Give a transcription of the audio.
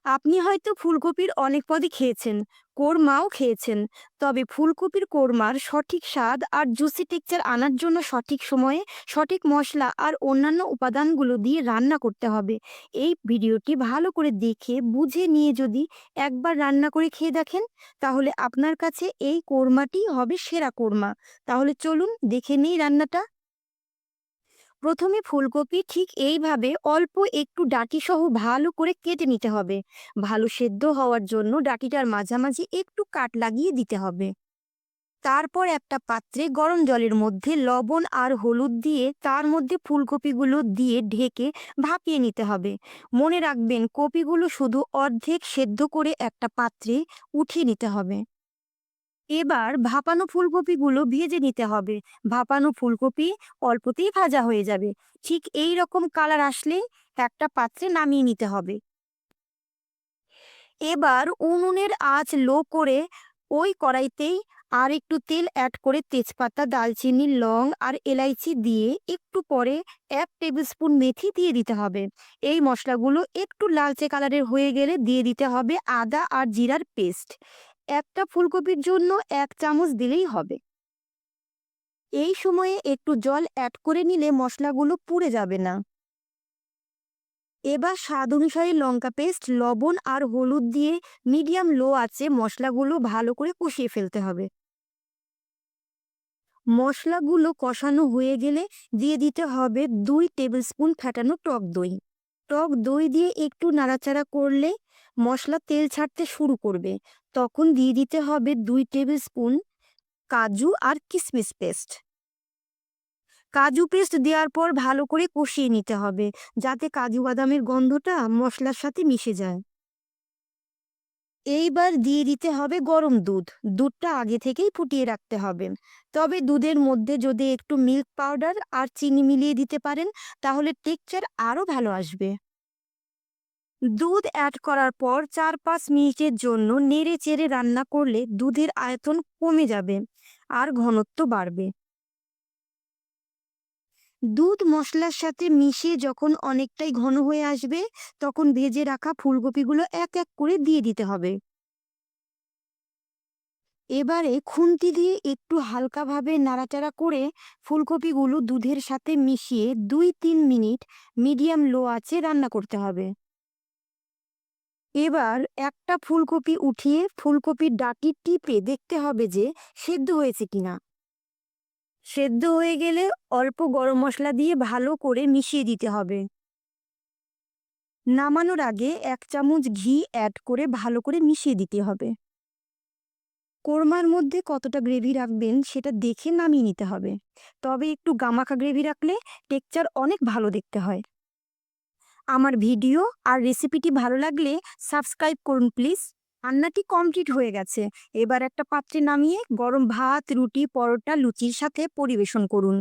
আপনি হয়তো ফুলকপির অনেক পদই খেয়েছেন, কোরমাও খেয়েছেন। তবে ফুলকপির কোরমার সঠিক স্বাদ আর জুসি টেক্সচার আনার জন্য সঠিক সময়ে সঠিক মশলা আর অন্যান্য উপাদানগুলো দিয়ে রান্না করতে হবে। এই ভিডিওটি ভালো করে দেখে বুঝে নিয়ে যদি একবার রান্না করে খেয়ে দেখেন, তাহলে আপনার কাছে এই কোরমাটি হবে সেরা কোরমা। তাহলে চলুন দেখে নিই রান্নাটা। প্রথমে ফুলকপি ঠিক এইভাবে অল্প একটু ডাঁটি সহ ভালো করে কেটে নিতে হবে। ভালো সেদ্ধ হওয়ার জন্য ডাঁটিটার মাঝামাঝি একটু কাট লাগিয়ে দিতে হবে। তারপর একটা পাত্রে গরম জলের মধ্যে লবণ আর হলুদ দিয়ে তার মধ্যে ফুলকপিগুলো দিয়ে ঢেকে ভাপিয়ে নিতে হবে। মনে রাখবেন, কপিগুলো শুধু অর্ধেক সেদ্ধ করে একটা পাত্রে উঠিয়ে নিতে হবে। এবার ভাপানো ফুলকপিগুলো ভেজে নিতে হবে। ভাপানো ফুলকপি অল্পতেই ভাজা হয়ে যাবে। ঠিক এই রকম কালার আসলেই একটা পাত্রে নামিয়ে নিতে হবে। এবার উনুনের আঁচ লো করে ওই কড়াইতেই আর একটু তেল অ্যাড করে তেজপাতা, দালচিনি, লং আর এলাইচি দিয়ে একটু পরে 1 টেবিল স্পুন মেথি দিয়ে দিতে হবে। এই মশলাগুলো একটু লালচে কালারের হয়ে গেলে দিয়ে দিতে হবে আদা আর জিরার পেস্ট। একটা ফুলকপির জন্য 1 চামচ দিলেই হবে। এই সময়ে একটু জল অ্যাড করে নিলে মশলাগুলো পুড়ে যাবে না। এবার স্বাদ অনুসারে লঙ্কা পেস্ট, লবণ আর হলুদ দিয়ে মিডিয়াম লো আঁচে মশলাগুলো ভালো করে কষিয়ে ফেলতে হবে। মশলাগুলো কষানো হয়ে গেলে দিয়ে দিতে হবে 2 টেবিল স্পুন ফ্যাটানো টক দই। টক দই দিয়ে একটু নাড়াচাড়া করলে মশলা তেল ছাড়তে শুরু করবে। তখন দিয়ে দিতে হবে 2 টেবিল স্পুন কাজু আর কিশমিশ পেস্ট। কাজু পেস্ট দেওয়ার পর ভালো করে কষিয়ে নিতে হবে, যাতে কাজু বাদামের গন্ধটা মশলার সাথে মিশে যায়। এইবার দিয়ে দিতে হবে গরম দুধ। দুধটা আগে থেকেই ফুটিয়ে রাখতে হবে। তবে দুধের মধ্যে যদি একটু মিল্ক পাউডার আর চিনি মিলিয়ে দিতে পারেন, তাহলে টেক্সচার আরও ভালো আসবে। দুধ অ্যাড করার পর 4-5 মিনিটের জন্য নেড়ে চেড়ে রান্না করলে দুধের আয়তন কমে যাবে আর ঘনত্ব বাড়বে। দুধ মশলার সাথে মিশে যখন অনেকটাই ঘন হয়ে আসবে, তখন ভেজে রাখা ফুলকপিগুলো এক এক করে দিয়ে দিতে হবে। এবারে খুন্তি দিয়ে একটু হালকাভাবে নাড়াচাড়া করে ফুলকপিগুলো দুধের সাথে মিশিয়ে 2-3 মিনিট মিডিয়াম লো আঁচে রান্না করতে হবে। এবার একটা ফুলকপি উঠিয়ে ফুলকপির ডাঁটি টিপে দেখতে হবে যে সেদ্ধ হয়েছে কিনা। সেদ্ধ হয়ে গেলে অল্প গরম মশলা দিয়ে ভালো করে মিশিয়ে দিতে হবে। নামানোর আগে 1 চামচ ঘি অ্যাড করে ভালো করে মিশিয়ে দিতে হবে। কোরমার মধ্যে কতটা গ্রেভি রাখবেন সেটা দেখে নামিয়ে নিতে হবে। তবে একটু গামাখা গ্রেভি রাখলে টেক্সচার অনেক ভালো দেখতে হয়। আমার ভিডিও আর রেসিপিটি ভালো লাগলে সাবস্ক্রাইব করুন প্লিজ। রান্নাটি কমপ্লিট হয়ে গেছে। এবার একটা পাত্রে নামিয়ে গরম ভাত, রুটি, পরোটা, লুচির সাথে পরিবেশন করুন।